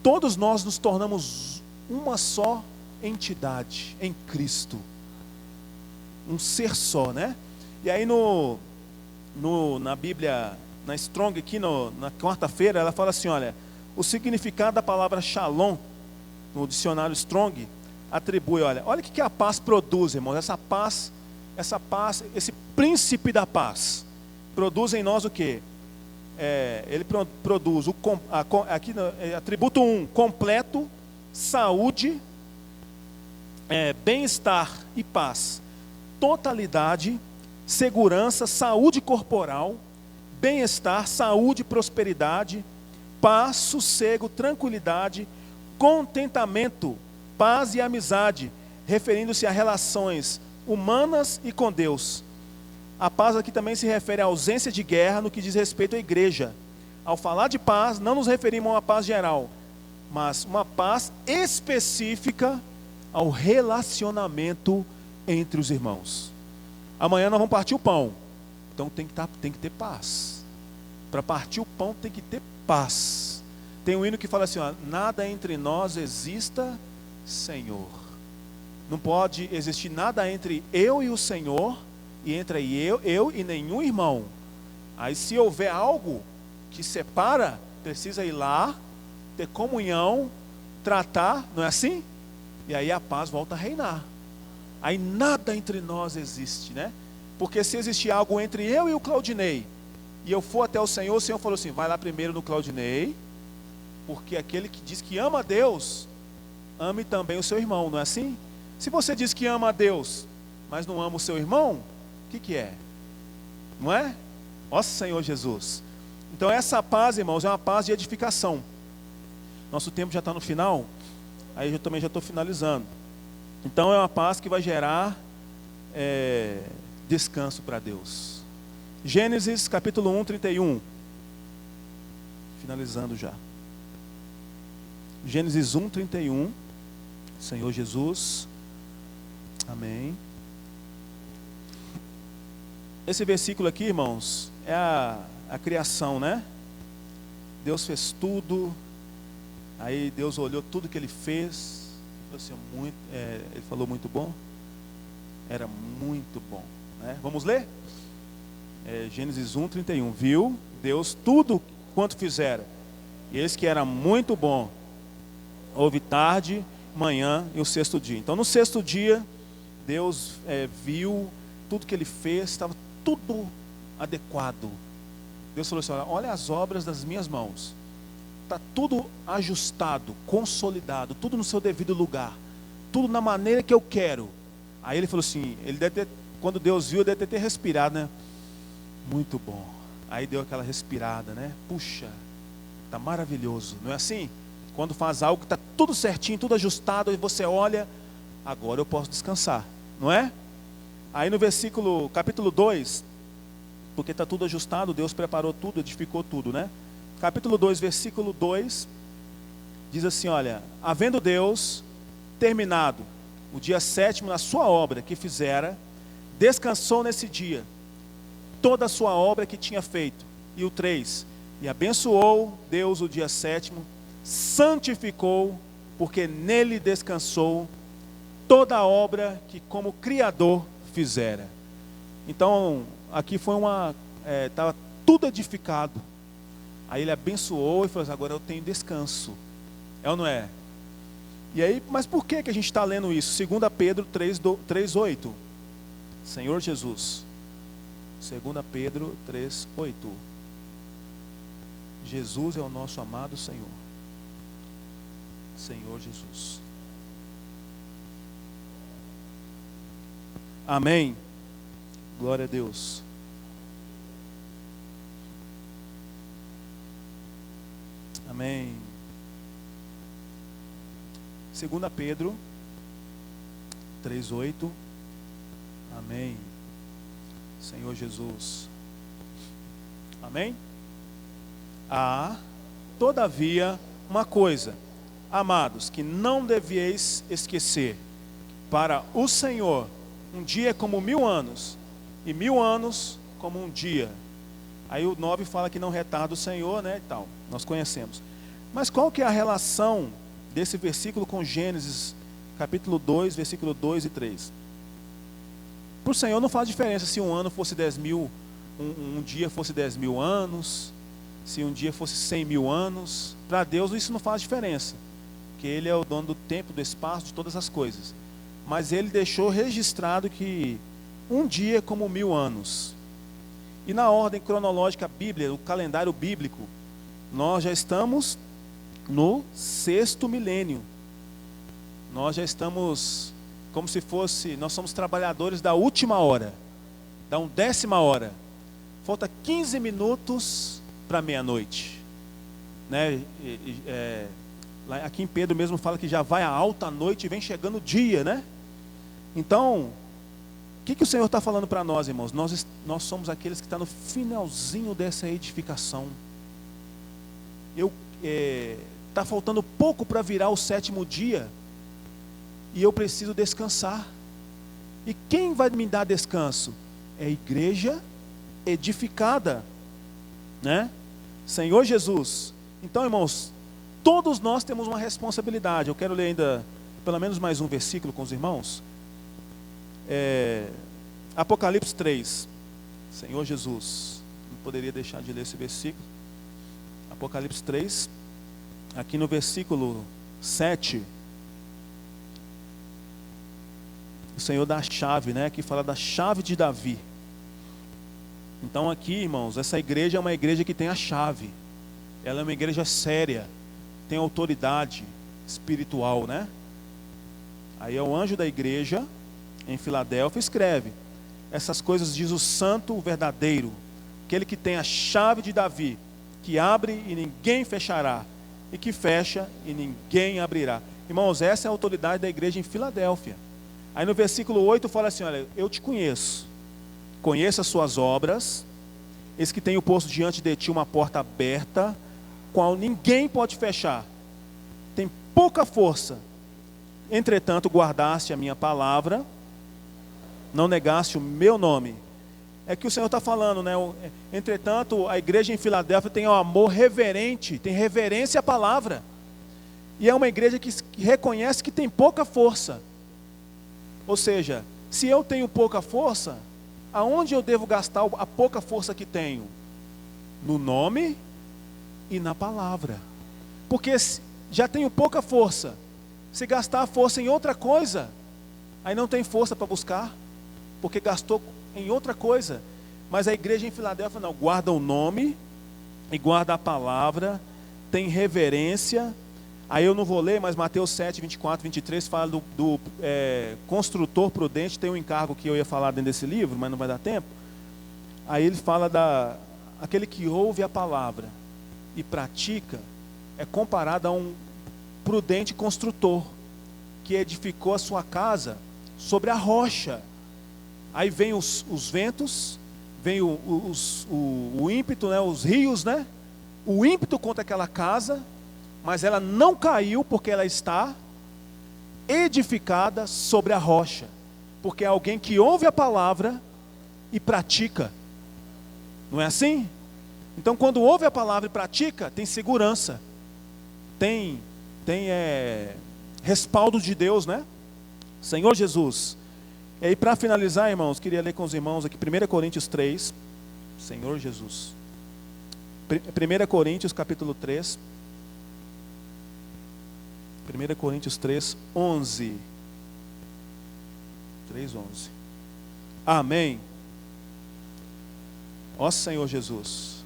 todos nós nos tornamos uma só entidade em Cristo, um ser só, né? E aí na Bíblia, na Strong aqui na quarta-feira, ela fala assim, olha, o significado da palavra shalom no dicionário Strong atribui, olha o que a paz produz, irmãos. Essa paz, esse príncipe da paz produz em nós o quê? Ele produz aqui atributo 1, completo, saúde, bem-estar e paz, totalidade, segurança, saúde corporal, bem-estar, saúde, prosperidade, paz, sossego, tranquilidade, contentamento, paz e amizade, referindo-se a relações humanas e com Deus. A paz aqui também se refere à ausência de guerra no que diz respeito à igreja. Ao falar de paz, não nos referimos a uma paz geral, mas uma paz específica ao relacionamento entre os irmãos. Amanhã nós vamos partir o pão. Então tem que ter paz. Para partir o pão tem que ter paz. Tem um hino que fala assim, ó, nada entre nós exista, Senhor. Não pode existir nada entre eu e o Senhor, e entre eu e nenhum irmão. Aí se houver algo que separa, precisa ir lá, ter comunhão, tratar, não é assim? E aí a paz volta a reinar. Aí nada entre nós existe, né? Porque se existir algo entre eu e o Claudinei, e eu for até o Senhor falou assim, vai lá primeiro no Claudinei, porque aquele que diz que ama a Deus, ame também o seu irmão, não é assim? Se você diz que ama a Deus, mas não ama o seu irmão, o que é? Não é? Nossa Senhor Jesus. Então essa paz, irmãos, é uma paz de edificação. Nosso tempo já está no final, aí eu também já estou finalizando. Então é uma paz que vai gerar descanso para Deus. Gênesis capítulo 1, 31. Finalizando já. Gênesis 1, 31. Senhor Jesus. Amém. Esse versículo aqui, irmãos, é a criação, né? Deus fez tudo. Aí Deus olhou tudo que Ele fez. Assim, ele falou muito bom. Era muito bom, né? Vamos ler? Gênesis 1, 31. Viu Deus tudo quanto fizera, e eis que era muito bom. Houve tarde, manhã e o sexto dia. Então no sexto dia, Deus viu tudo que Ele fez, estava tudo adequado. Deus falou assim, olha as obras das minhas mãos. Está tudo ajustado, consolidado, tudo no seu devido lugar, tudo na maneira que eu quero. Aí Ele falou assim, quando Deus viu, ele deve ter respirado, né? Muito bom. Aí deu aquela respirada, né? Puxa, está maravilhoso, não é assim? Quando faz algo que está tudo certinho, tudo ajustado, e você olha, agora eu posso descansar, não é? Aí no capítulo 2, porque está tudo ajustado, Deus preparou tudo, edificou tudo, né? Capítulo 2, versículo 2, diz assim, olha, havendo Deus terminado o dia sétimo na sua obra que fizera, descansou nesse dia toda a sua obra que tinha feito. E o 3, e abençoou Deus o dia sétimo, santificou, porque nele descansou toda a obra que como Criador fizera. Então, aqui foi estava tudo edificado. Aí Ele abençoou e falou assim, agora eu tenho descanso. É ou não é? E aí, mas por que a gente está lendo isso? 2 Pedro 3:8. Senhor Jesus. 2 Pedro 3:8. Jesus é o nosso amado Senhor. Senhor Jesus. Amém. Glória a Deus. Amém. 2 Pedro 3:8. Amém. Senhor Jesus. Amém. Todavia, uma coisa, amados, que não devieis esquecer: para o Senhor, um dia é como 1000 anos, e 1000 anos como um dia. Aí o 9 fala que não retarda o Senhor, né, e tal. Nós conhecemos. Mas qual que é a relação desse versículo com Gênesis, capítulo 2, versículo 2 e 3? Para o Senhor não faz diferença se um ano fosse 10.000, um dia fosse 10.000 anos, se um dia fosse 100.000 anos. Para Deus isso não faz diferença, porque Ele é o dono do tempo, do espaço, de todas as coisas. Mas Ele deixou registrado que um dia é como 1000 anos. E na ordem cronológica bíblica, o calendário bíblico, nós já estamos no 6º milênio. Nós já estamos como se fosse, nós somos trabalhadores da última hora, da 10ª hora. Falta 15 minutos para meia-noite, né? Aqui em Pedro mesmo fala que já vai a alta noite e vem chegando o dia, né? Então, o que o Senhor está falando para nós, irmãos? Nós somos aqueles que estão no finalzinho dessa edificação. Está faltando pouco para virar o 7º dia. e eu preciso descansar. E quem vai me dar descanso? É a igreja edificada, né? Senhor Jesus. Então, irmãos, todos nós temos uma responsabilidade. Eu quero ler ainda pelo menos mais um versículo com os irmãos. Apocalipse 3. Senhor Jesus, não poderia deixar de ler esse versículo. Apocalipse 3, aqui no versículo 7, o Senhor dá a chave, né? Aqui fala da chave de Davi. Então aqui, irmãos, essa igreja é uma igreja que tem a chave. Ela é uma igreja séria, tem autoridade espiritual, né? Aí é o anjo da igreja em Filadélfia escreve: essas coisas diz o santo, o verdadeiro, aquele que tem a chave de Davi, que abre e ninguém fechará, e que fecha e ninguém abrirá. Irmãos, essa é a autoridade da igreja em Filadélfia. Aí no versículo 8 fala assim: olha, eu te conheço, conheço as suas obras, eis que tenho posto diante de ti uma porta aberta, qual ninguém pode fechar. Tem pouca força, entretanto guardaste a minha palavra, não negaste o meu nome. É que o Senhor está falando, né? Entretanto, a igreja em Filadélfia tem um amor reverente, tem reverência à palavra. E é uma igreja que reconhece que tem pouca força. Ou seja, se eu tenho pouca força, aonde eu devo gastar a pouca força que tenho? No nome e na palavra. Porque já tenho pouca força. Se gastar a força em outra coisa, aí não tem força para buscar, porque gastou em outra coisa. Mas a igreja em Filadélfia não, guarda o nome e guarda a palavra, tem reverência. Aí eu não vou ler, mas Mateus 7, 24, 23 fala do construtor prudente. Tem um encargo que eu ia falar dentro desse livro, mas não vai dar tempo. Aí ele fala aquele que ouve a palavra e pratica, é comparado a um prudente construtor, que edificou a sua casa sobre a rocha. Aí vem os ventos, vem o ímpeto, né, os rios, né? O ímpeto contra aquela casa, mas ela não caiu porque ela está edificada sobre a rocha. Porque é alguém que ouve a palavra e pratica. Não é assim? Então quando ouve a palavra e pratica, tem segurança. Tem respaldo de Deus, né? Senhor Jesus. E aí para finalizar, irmãos, queria ler com os irmãos aqui 1 Coríntios 3. Senhor Jesus. 1 Coríntios capítulo 3. 1 Coríntios 3, 11. 3, 11. Amém. Ó Senhor Jesus.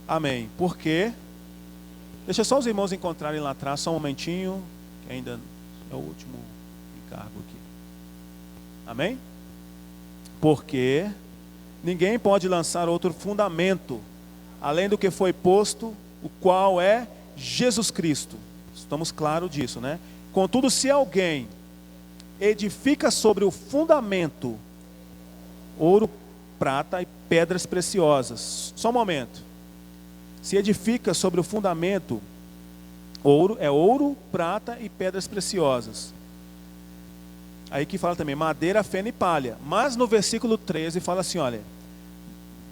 Amém. Porque, deixa só os irmãos encontrarem lá atrás, só um momentinho, que ainda é o último encargo aqui. Amém? Porque ninguém pode lançar outro fundamento, além do que foi posto, o qual é Jesus Cristo. Estamos claros disso, né? Contudo, se alguém edifica sobre o fundamento, ouro, prata e pedras preciosas. Só um momento. Se edifica sobre o fundamento, ouro, prata e pedras preciosas. Aí que fala também, madeira, feno e palha. Mas no versículo 13 fala assim, olha,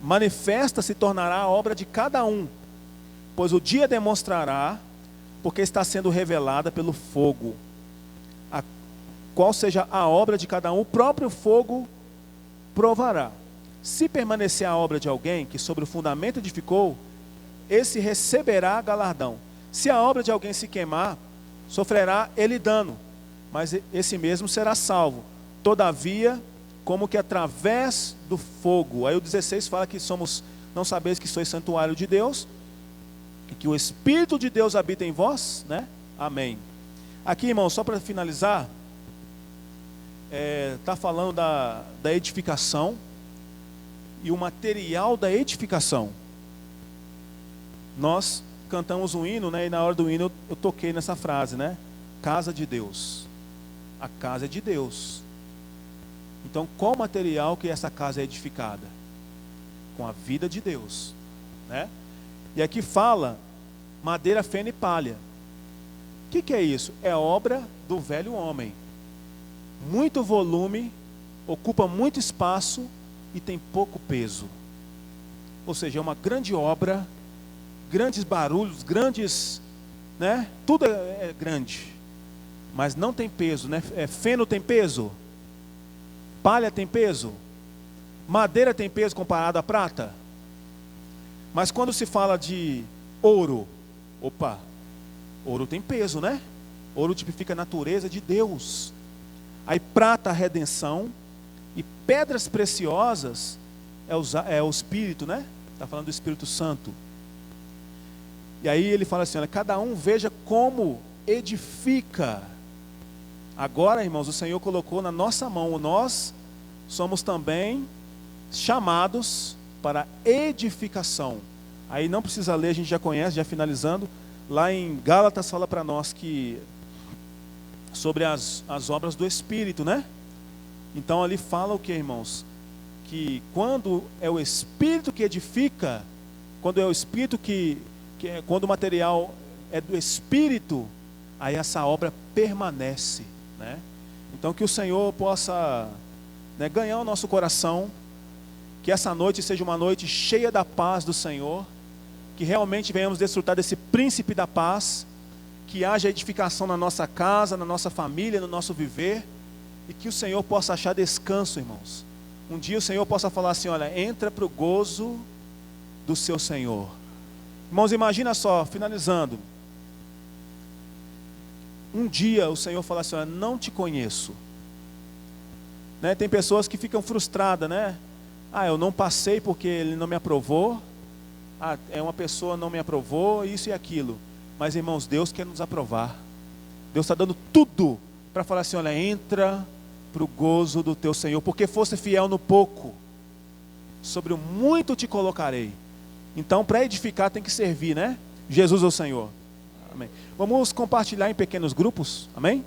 manifesta se tornará a obra de cada um, pois o dia demonstrará, porque está sendo revelada pelo fogo, qual seja a obra de cada um, o próprio fogo provará. Se permanecer a obra de alguém que sobre o fundamento edificou, esse receberá galardão. Se a obra de alguém se queimar, sofrerá ele dano, mas esse mesmo será salvo, todavia, como que através do fogo. Aí o 16 fala que não sabeis que sois santuário de Deus, e que o Espírito de Deus habita em vós, né? Amém. Aqui, irmão, só para finalizar, está falando da edificação e o material da edificação. Nós cantamos um hino, né? E na hora do hino eu toquei nessa frase, né? Casa de Deus. A casa é de Deus. Então, qual material que essa casa é edificada? Com a vida de Deus, né? E aqui fala madeira, feno e palha. O que é isso? É obra do velho homem. Muito volume, ocupa muito espaço e tem pouco peso. Ou seja, é uma grande obra, grandes barulhos, grandes, né? Tudo é grande, mas não tem peso, né? Feno tem peso? Palha tem peso? Madeira tem peso comparado à prata? Mas quando se fala de ouro, opa, ouro tem peso, né? Ouro tipifica a natureza de Deus. Aí prata, a redenção. E pedras preciosas é o Espírito, né? Está falando do Espírito Santo. E aí ele fala assim, olha, cada um veja como edifica. Agora, irmãos, o Senhor colocou na nossa mão. Nós somos também chamados para edificação. Aí não precisa ler, a gente já conhece, já finalizando. Lá em Gálatas fala para nós que sobre as obras do Espírito, né? Então ali fala o que, irmãos? Que quando é o Espírito que edifica, quando é o Espírito quando o material é do Espírito, aí essa obra permanece, né? Então que o Senhor possa, né, ganhar o nosso coração, que essa noite seja uma noite cheia da paz do Senhor, que realmente venhamos desfrutar desse príncipe da paz, que haja edificação na nossa casa, na nossa família, no nosso viver, e que o Senhor possa achar descanso, irmãos. Um dia o Senhor possa falar assim, olha, entra para o gozo do seu Senhor. Irmãos, imagina só, finalizando. Um dia o Senhor fala assim, olha, não te conheço. Né? Tem pessoas que ficam frustradas, né? Ah, eu não passei porque ele não me aprovou. Ah, uma pessoa não me aprovou, isso e aquilo. Mas, irmãos, Deus quer nos aprovar. Deus está dando tudo para falar assim, olha, entra para o gozo do teu Senhor, porque fosse fiel no pouco, sobre o muito te colocarei. Então, para edificar tem que servir, né? Jesus é o Senhor. Amém. Vamos compartilhar em pequenos grupos, amém?